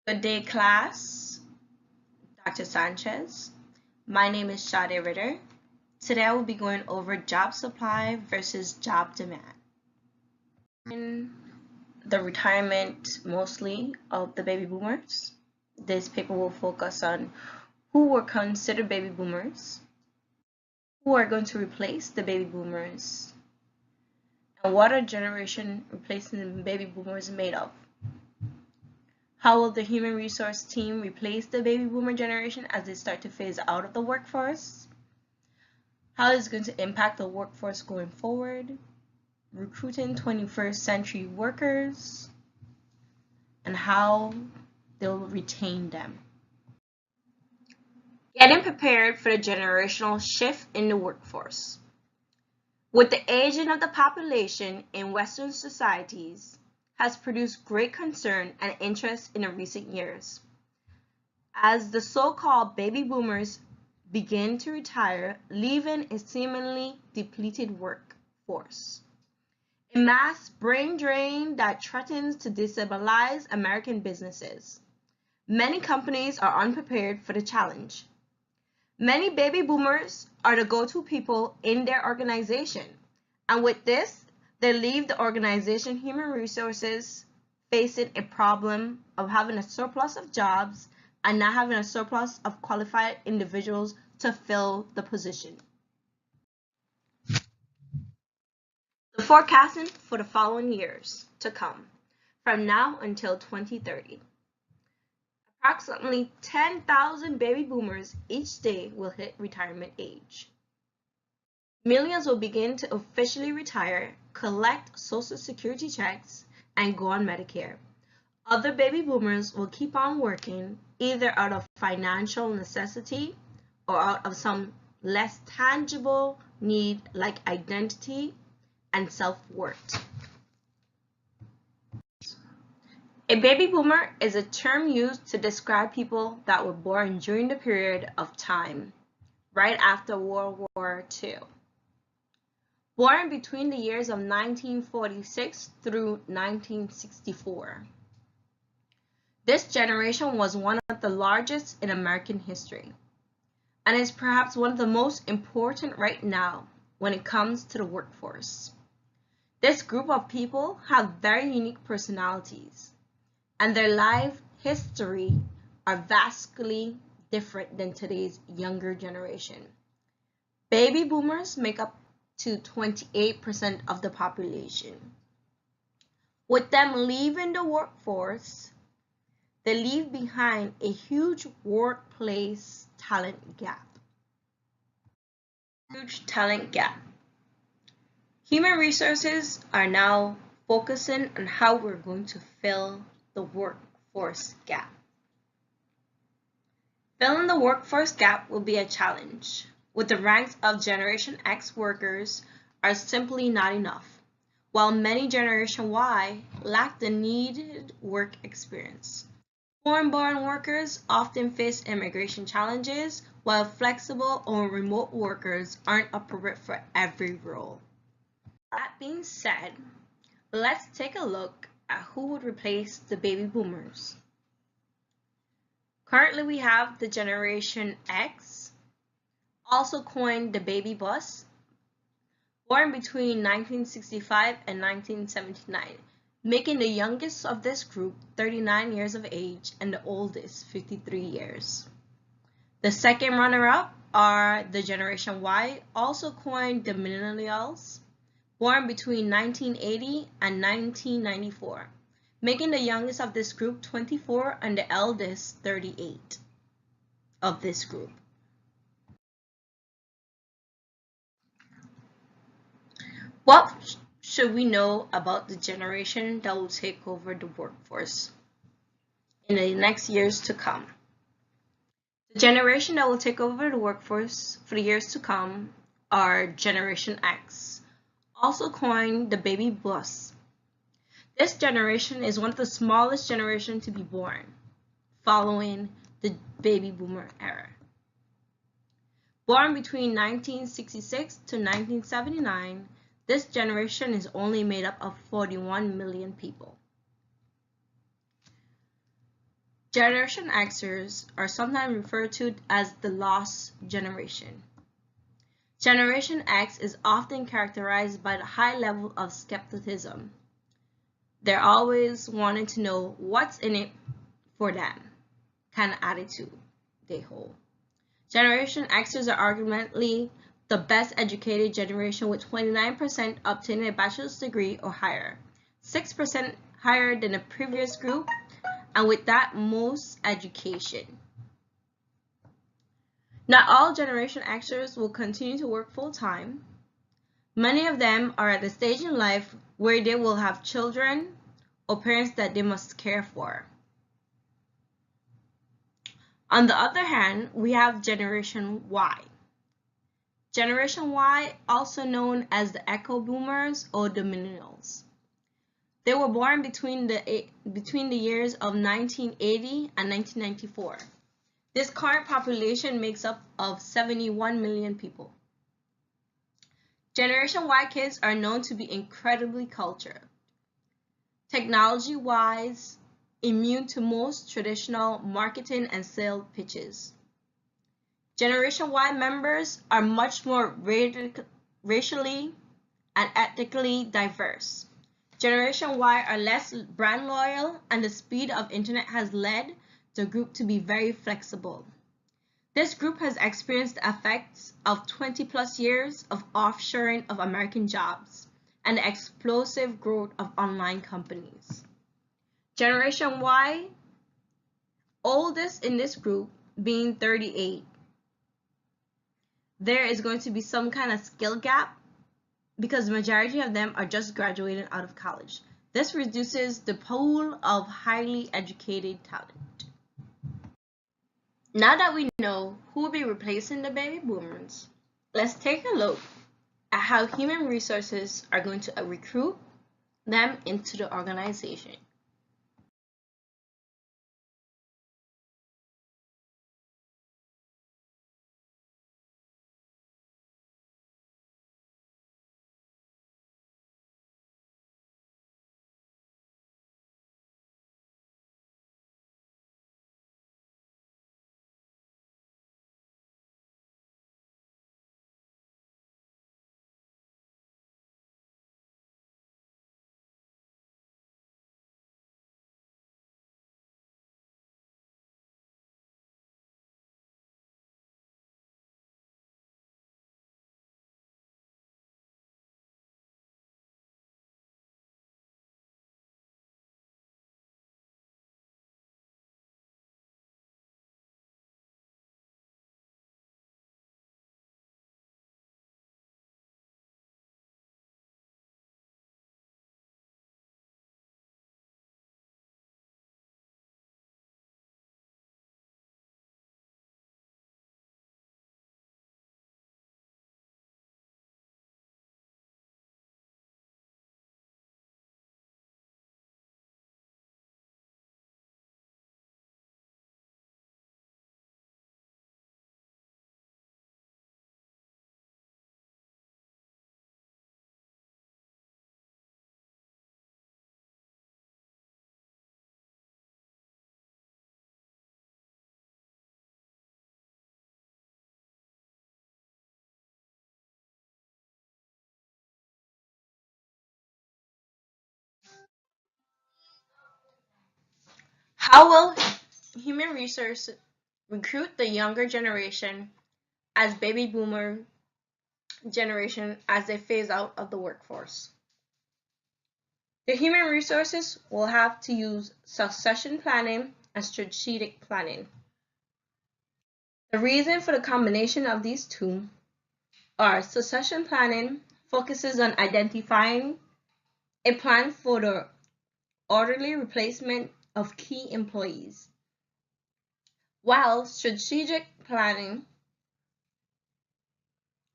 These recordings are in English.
Good day, class. Dr. Sanchez. My name is SadeRitter. Today I will be going over job supply versus job demand. In the retirement mostly of the baby boomers, this paper will focus on who were considered baby boomers, who are going to replace the baby boomers, and what are generation replacing the baby boomers made of. How will the human resource team replace the baby boomer generation as they start to phase out of the workforce? How is it going to impact the workforce going forward? Recruiting 21st century workers, and how they'll retain them. Getting prepared for the generational shift in the workforce. With the aging of the population in Western societies, has produced great concern and interest in the recent years. As the so-called baby boomers begin to retire, leaving a seemingly depleted workforce. A mass brain drain that threatens to destabilize American businesses. Many companies are unprepared for the challenge. Many baby boomers are the go-to people in their organization, and with this, they leave the organization human resources facing a problem of having a surplus of jobs and not having a surplus of qualified individuals to fill the position. The forecasting for the following years to come, from now until 2030. Approximately 10,000 baby boomers each day will hit retirement age. Millions will begin to officially retire, collect Social Security checks, and go on Medicare. Other baby boomers will keep on working, either out of financial necessity or out of some less tangible need like identity and self-worth. A baby boomer is a term used to describe people that were born during the period of time right after World War II. Born between the years of 1946 through 1964. This generation was one of the largest in American history, and is perhaps one of the most important right now when it comes to the workforce. This group of people have very unique personalities, and their life history are vastly different than today's younger generation. Baby boomers make up to 28% of the population. With them leaving the workforce, they leave behind a huge workplace talent gap. Huge talent gap. Human resources are now focusing on how we're going to fill the workforce gap. Filling the workforce gap will be a challenge, with the ranks of Generation X workers are simply not enough, while many Generation Y lack the needed work experience. Foreign-born workers often face immigration challenges, while flexible or remote workers aren't appropriate for every role. That being said, let's take a look at who would replace the baby boomers. Currently, we have the Generation X, also coined the baby bus, born between 1965 and 1979, making the youngest of this group 39 years of age and the oldest 53 years. The second runner-up are the Generation Y, also coined the millennials, born between 1980 and 1994, making the youngest of this group 24 and the eldest 38 of this group. What should we know about the generation that will take over the workforce in the next years to come? The generation that will take over the workforce for the years to come are Generation X, also coined the baby bus. This generation is one of the smallest generations to be born, following the baby boomer era. Born between 1966 to 1979, this generation is only made up of 41 million people. Generation Xers are sometimes referred to as the lost generation. Generation X is often characterized by the high level of skepticism. They're always wanting to know what's in it for them kind of attitude they hold. Generation Xers are arguably the best educated generation, with 29% obtaining a bachelor's degree or higher, 6% higher than the previous group, and with that most education. Not all Generation Xers will continue to work full-time. Many of them are at a stage in life where they will have children or parents that they must care for. On the other hand, we have Generation Y. Generation Y, also known as the Echo Boomers or the Millennials. They were born between the years of 1980 and 1994. This current population makes up of 71 million people. Generation Y kids are known to be incredibly cultured, technology-wise, immune to most traditional marketing and sales pitches. Generation Y members are much more racially and ethnically diverse. Generation Y are less brand loyal, and the speed of internet has led the group to be very flexible. This group has experienced the effects of 20+ years of offshoring of American jobs and the explosive growth of online companies. Generation Y, oldest in this group, being 38. There is going to be some kind of skill gap because the majority of them are just graduating out of college. This reduces the pool of highly educated talent. Now that we know who will be replacing the baby boomers, let's take a look at how human resources are going to recruit them into the organization. How will human resources recruit the younger generation as baby boomer generation as they phase out of the workforce? The human resources will have to use succession planning and strategic planning. The reason for the combination of these two are succession planning focuses on identifying a plan for the orderly replacement of key employees, while strategic planning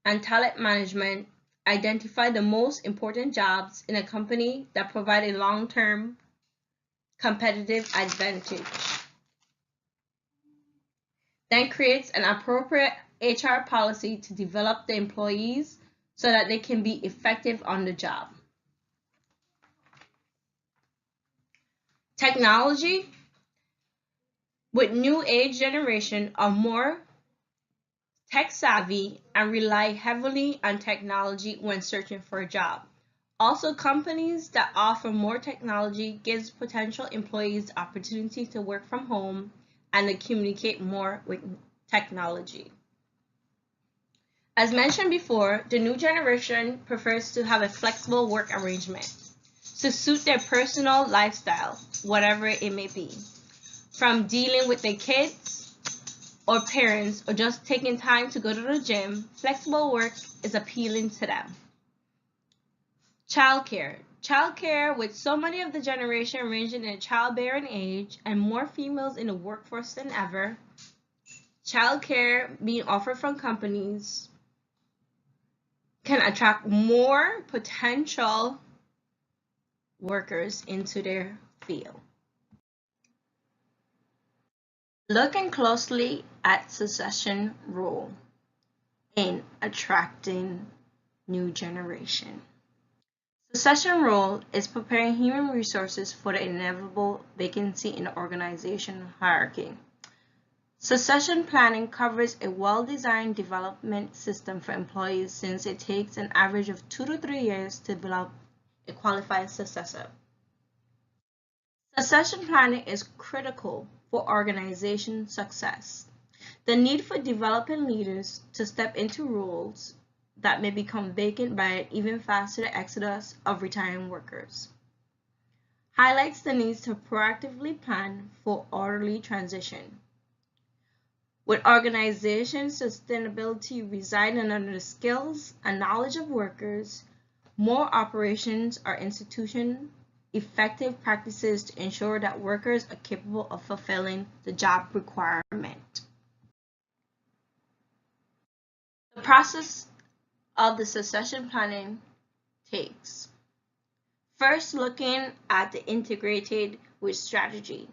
and talent management identify the most important jobs in a company that provide a long-term competitive advantage. Then creates an appropriate HR policy to develop the employees so that they can be effective on the job. Technology with new age generation are more tech savvy and rely heavily on technology when searching for a job. Also, companies that offer more technology gives potential employees the opportunity to work from home and to communicate more with technology. As mentioned before, the new generation prefers to have a flexible work arrangement to suit their personal lifestyle, whatever it may be. From dealing with their kids or parents or just taking time to go to the gym, flexible work is appealing to them. Childcare. Childcare, with so many of the generation ranging in childbearing age and more females in the workforce than ever, childcare being offered from companies can attract more potential workers into their field. Looking closely at succession role in attracting new generation. Succession role is preparing human resources for the inevitable vacancy in the organization hierarchy. Succession planning covers a well-designed development system for employees since it takes an average of 2 to 3 years to develop a qualified successor. Succession planning is critical for organization success. The need for developing leaders to step into roles that may become vacant by an even faster exodus of retiring workers highlights the need to proactively plan for orderly transition. With organization sustainability residing under the skills and knowledge of workers, more operations are institution effective practices to ensure that workers are capable of fulfilling the job requirement. The process of the succession planning takes. First, looking at the integrated with strategy.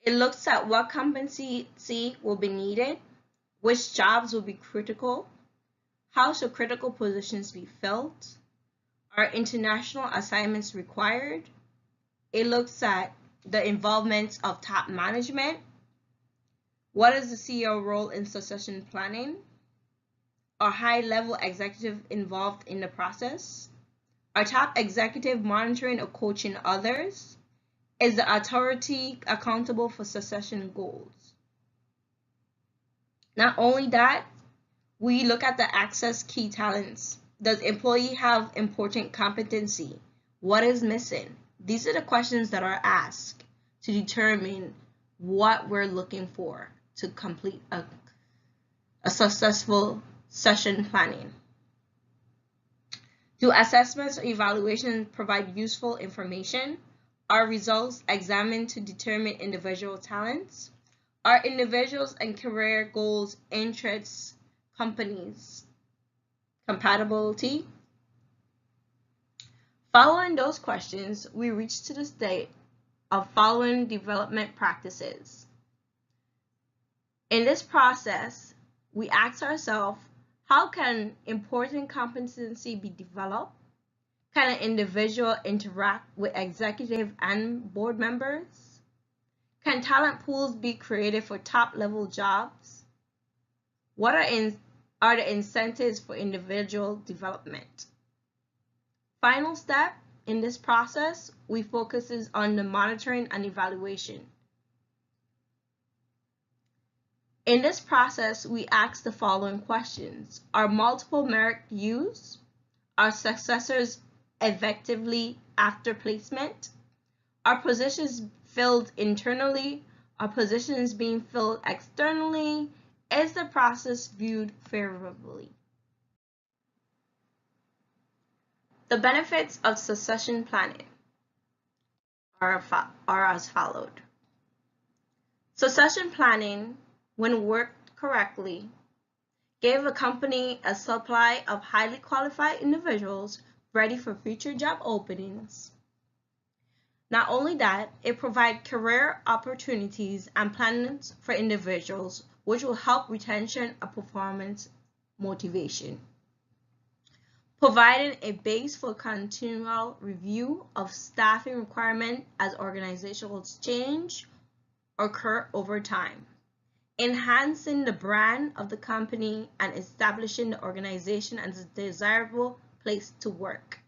It looks at what competency will be needed, which jobs will be critical, how should critical positions be filled, are international assignments required. It looks at the involvement of top management. What is the CEO role in succession planning? Are high-level executives involved in the process? Are top executive monitoring or coaching others? Is the authority accountable for succession goals? Not only that, we look at the access key talents. Does employee have important competency? What is missing? These are the questions that are asked to determine what we're looking for to complete a successful succession planning. Do assessments or evaluations provide useful information? Are results examined to determine individual talents? Are individuals and career goals, interests, companies, compatibility? Following those questions, we reach to the state of following development practices. In this process, we ask ourselves, how can important competency be developed? Can an individual interact with executive and board members? Can talent pools be created for top-level jobs? What are the incentives for individual development? Final step in this process, we focus on the monitoring and evaluation. In this process, we ask the following questions. Are multiple merit used? Are successors effectively after placement? Are positions filled internally? Are positions being filled externally? Is the process viewed favorably? The benefits of succession planning are as followed. Succession planning, when worked correctly, gave a company a supply of highly qualified individuals ready for future job openings. Not only that, it provides career opportunities and plans for individuals, which will help retention and performance motivation. Providing a base for continual review of staffing requirements as organizations change occur over time, enhancing the brand of the company and establishing the organization as a desirable place to work.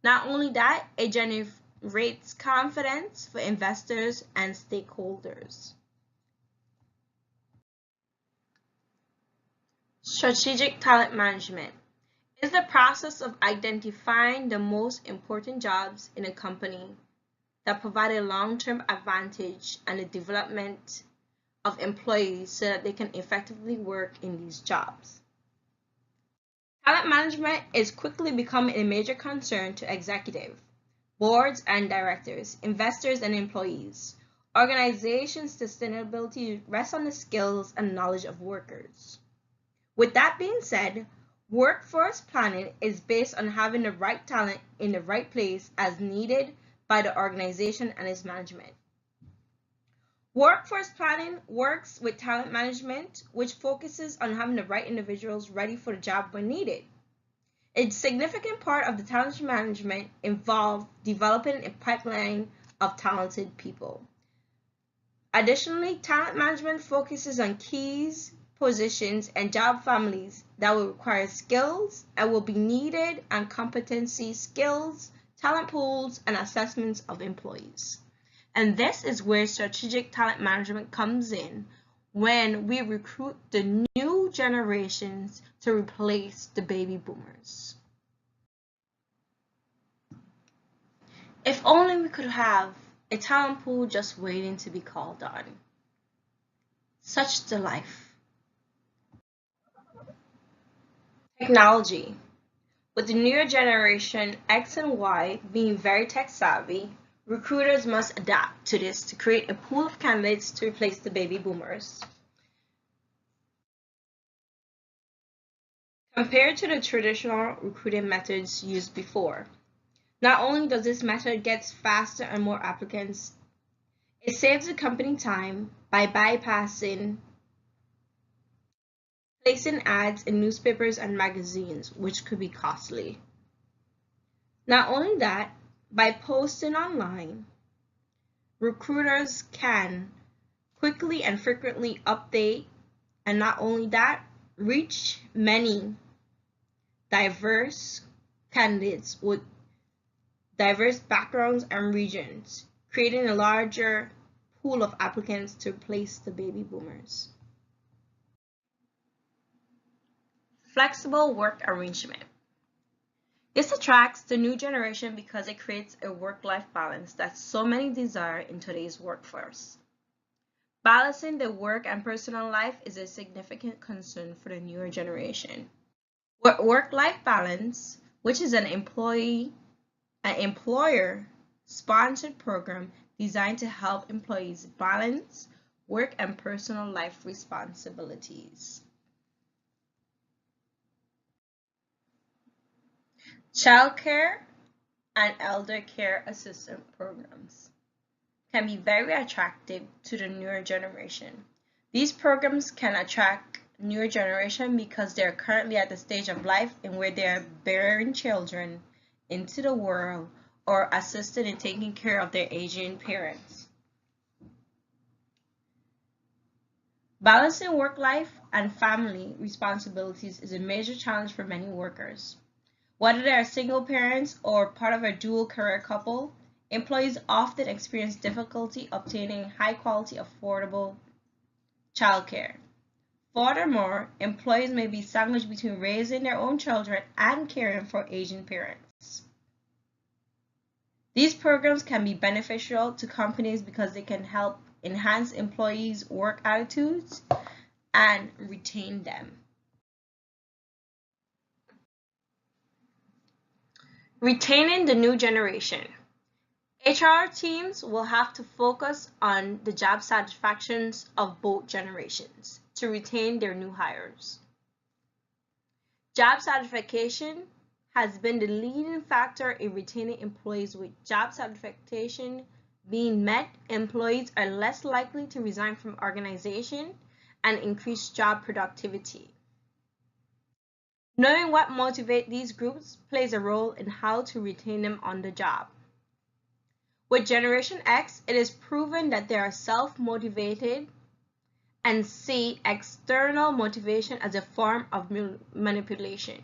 Not only that, it generates confidence for investors and stakeholders. Strategic talent management is the process of identifying the most important jobs in a company that provide a long-term advantage and the development of employees so that they can effectively work in these jobs. Talent management is quickly becoming a major concern to executives, boards and directors, investors and employees. Organizations' sustainability rests on the skills and knowledge of workers. With that being said, workforce planning is based on having the right talent in the right place as needed by the organization and its management. Workforce planning works with talent management, which focuses on having the right individuals ready for the job when needed. A significant part of the talent management involves developing a pipeline of talented people. Additionally, talent management focuses on keys, positions, and job families that will require skills and will be needed and competency skills, talent pools, and assessments of employees. And this is where strategic talent management comes in when we recruit the new generations to replace the baby boomers. If only we could have a talent pool just waiting to be called on. Such the life. Technology. With the newer generation X and Y being very tech savvy, recruiters must adapt to this to create a pool of candidates to replace the baby boomers. Compared to the traditional recruiting methods used before, not only does this method get faster and more applicants, it saves the company time by bypassing placing ads in newspapers and magazines, which could be costly. Not only that, by posting online, recruiters can quickly and frequently update, and not only that, reach many diverse candidates with diverse backgrounds and regions, creating a larger pool of applicants to replace the baby boomers. Flexible work arrangement. This attracts the new generation because it creates a work-life balance that so many desire in today's workforce. Balancing the work and personal life is a significant concern for the newer generation. Work-life balance, which is an employer-sponsored program designed to help employees balance work and personal life responsibilities. Child care and elder care assistance programs can be very attractive to the newer generation. These programs can attract newer generation because they are currently at the stage of life in where they are bearing children into the world or assisted in taking care of their aging parents. Balancing work life and family responsibilities is a major challenge for many workers. Whether they are single parents or part of a dual career couple, employees often experience difficulty obtaining high-quality, affordable childcare. Furthermore, employees may be sandwiched between raising their own children and caring for aging parents. These programs can be beneficial to companies because they can help enhance employees' work attitudes and retain them. Retaining the new generation. HR teams will have to focus on the job satisfactions of both generations to retain their new hires. Job satisfaction has been the leading factor in retaining employees. With job satisfaction being met, employees are less likely to resign from organization and increase job productivity. Knowing what motivates these groups plays a role in how to retain them on the job. With Generation X, it is proven that they are self-motivated and see external motivation as a form of manipulation,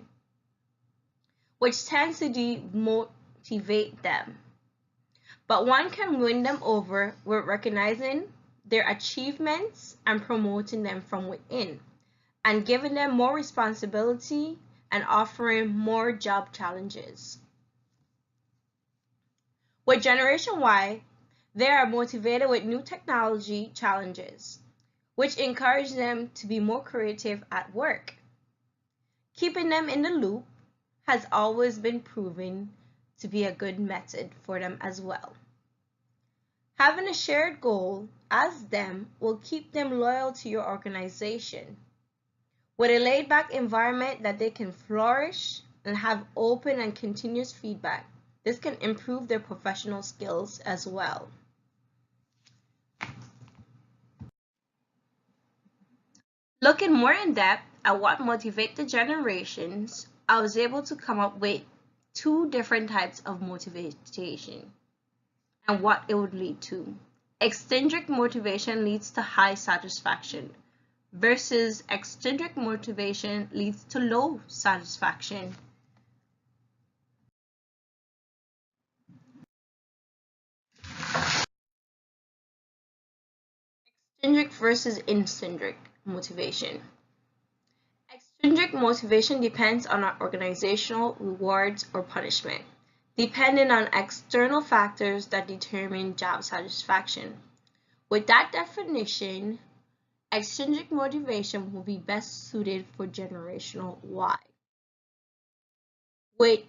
which tends to demotivate them. But one can win them over with recognizing their achievements and promoting them from within, and giving them more responsibility and offering more job challenges. With Generation Y, they are motivated with new technology challenges, which encourage them to be more creative at work. Keeping them in the loop has always been proven to be a good method for them as well. Having a shared goal as them will keep them loyal to your organization. With a laid-back environment that they can flourish and have open and continuous feedback, this can improve their professional skills as well. Looking more in depth at what motivates the generations, I was able to come up with two different types of motivation and what it would lead to. Extrinsic motivation leads to high satisfaction versus extrinsic motivation leads to low satisfaction. Extrinsic versus intrinsic motivation. Extrinsic motivation depends on our organizational rewards or punishment, depending on external factors that determine job satisfaction. With that definition, extrinsic motivation will be best suited for generational Y. With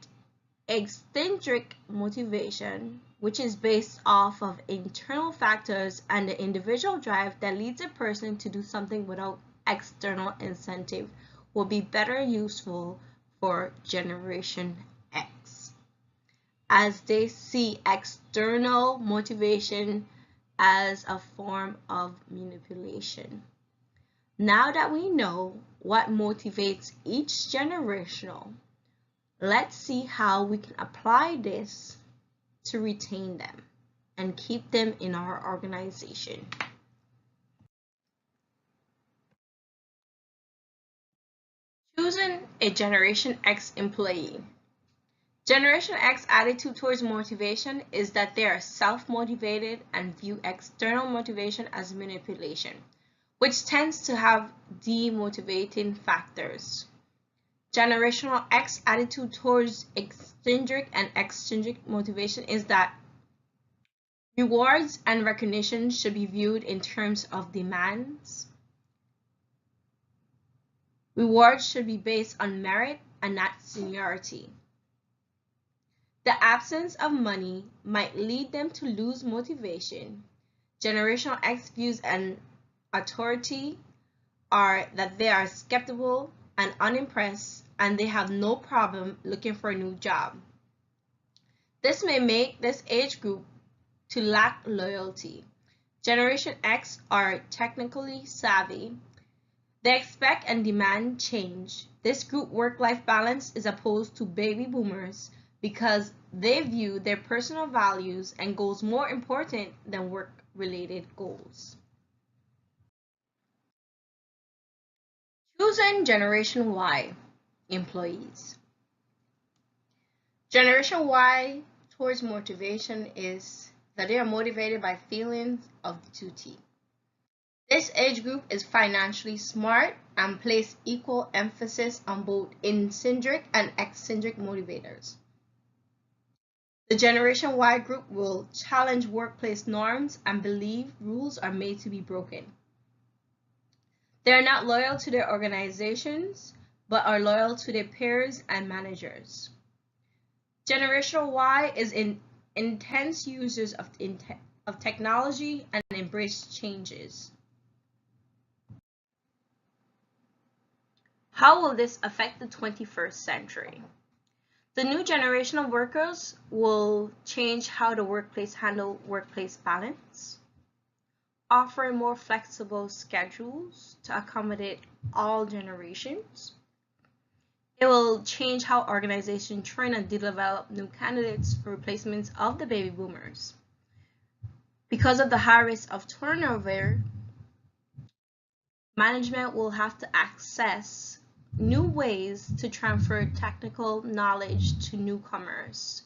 extrinsic motivation, which is based off of internal factors and the individual drive that leads a person to do something without external incentive, will be better useful for Generation X, as they see external motivation as a form of manipulation. Now that we know what motivates each generational, let's see how we can apply this to retain them and keep them in our organization. Choosing a Generation X employee. Generation X attitude towards motivation is that they are self-motivated and view external motivation as manipulation, which tends to have demotivating factors. Generational X attitude towards extrinsic and extrinsic motivation is that rewards and recognition should be viewed in terms of demands. Rewards should be based on merit and not seniority. The absence of money might lead them to lose motivation. Generational X views an authority are that they are skeptical and unimpressed, and they have no problem looking for a new job. This may make this age group to lack loyalty. Generation X are technically savvy. They expect and demand change. This group work-life balance is opposed to baby boomers because they view their personal values and goals more important than work-related goals. Choosing Generation Y employees. Generation Y towards motivation is that they are motivated by feelings of duty. This age group is financially smart and place equal emphasis on both intrinsic and extrinsic motivators. The Generation Y group will challenge workplace norms and believe rules are made to be broken. They are not loyal to their organizations, but are loyal to their peers and managers. Generation Y is intense users of technology and embrace changes. How will this affect the 21st century? The new generation of workers will change how the workplace handle workplace balance, offer more flexible schedules to accommodate all generations. It will change how organizations train and develop new candidates for replacements of the baby boomers. Because of the high risk of turnover, management will have to access new ways to transfer technical knowledge to newcomers.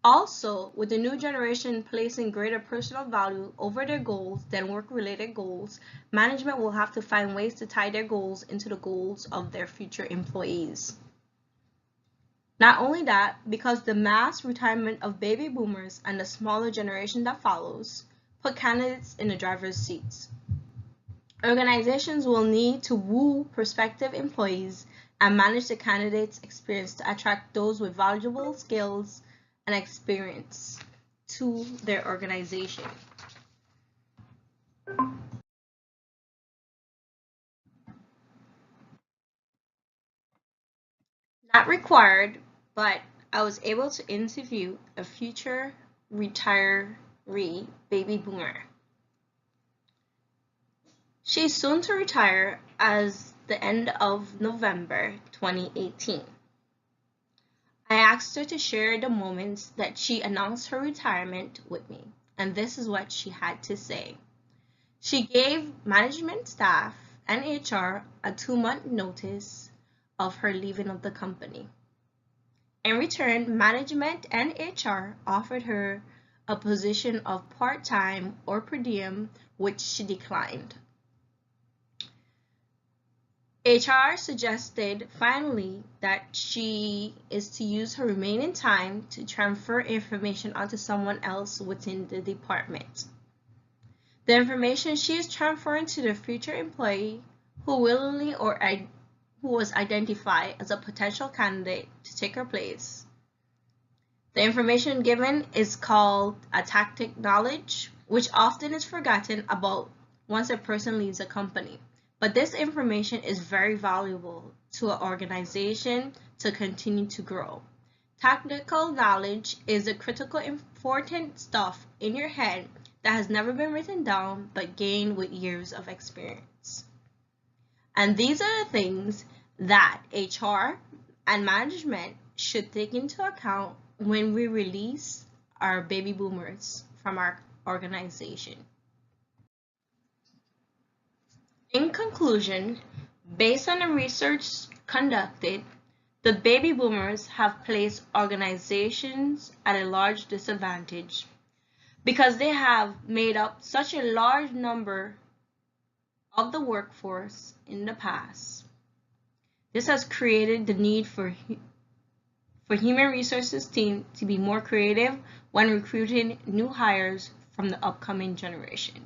Also, with the new generation placing greater personal value over their goals than work-related goals, management will have to find ways to tie their goals into the goals of their future employees. Not only that, because the mass retirement of baby boomers and the smaller generation that follows put candidates in the driver's seats. Organizations will need to woo prospective employees and manage the candidates' experience to attract those with valuable skills and experience to their organization. Not required, but I was able to interview a future retiree baby boomer. She's soon to retire as the end of November 2018. I asked her to share the moments that she announced her retirement with me, and this is what she had to say. She gave management staff and HR a 2-month notice of her leaving of the company. In return, management and HR offered her a position of part-time or per diem, which she declined. HR suggested finally that she is to use her remaining time to transfer information onto someone else within the department. The information she is transferring to the future employee who willingly or who was identified as a potential candidate to take her place. The information given is called a tactic knowledge, which often is forgotten about once a person leaves a company. But this information is very valuable to an organization to continue to grow. Technical knowledge is the critical important stuff in your head that has never been written down but gained with years of experience. And these are the things that HR and management should take into account when we release our baby boomers from our organization. In conclusion, based on the research conducted, the baby boomers have placed organizations at a large disadvantage because they have made up such a large number of the workforce in the past. This has created the need for human resources team to be more creative when recruiting new hires from the upcoming generation.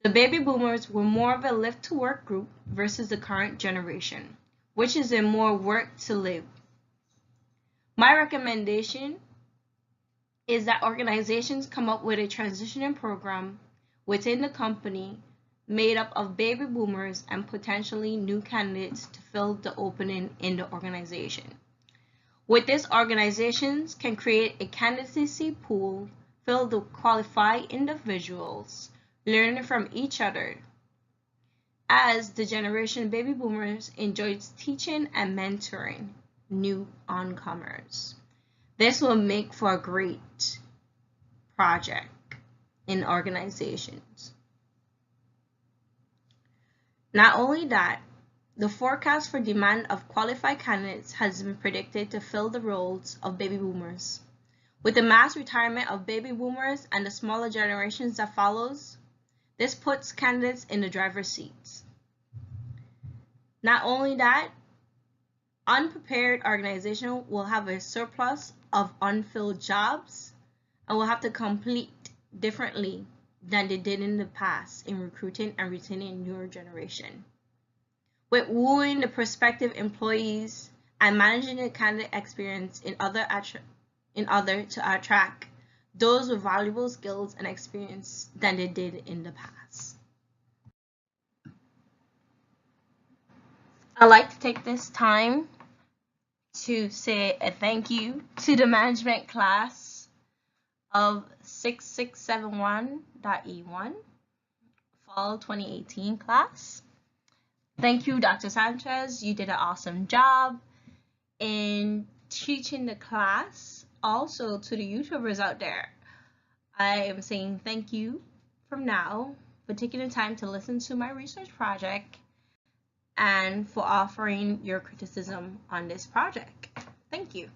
The baby boomers were more of a live to work group versus the current generation, which is a more work to live. My recommendation is that organizations come up with a transitioning program within the company made up of baby boomers and potentially new candidates to fill the opening in the organization. With this, organizations can create a candidacy pool filled with qualified individuals learning from each other, as the generation baby boomers enjoys teaching and mentoring new oncomers. This will make for a great project in organizations. Not only that, the forecast for demand of qualified candidates has been predicted to fill the roles of baby boomers. With the mass retirement of baby boomers and the smaller generations that follows, this puts candidates in the driver's seats. Not only that, unprepared organizations will have a surplus of unfilled jobs and will have to compete differently than they did in the past in recruiting and retaining newer generation. With wooing the prospective employees and managing the candidate experience in order to attract those with valuable skills and experience than they did in the past. I'd like to take this time to say a thank you to the management class of 6671.E1 Fall 2018 class. Thank you, Dr. Sanchez. You did an awesome job in teaching the class also to the YouTubers out there. I am saying thank you from now for taking the time to listen to my research project and for offering your criticism on this project. Thank you.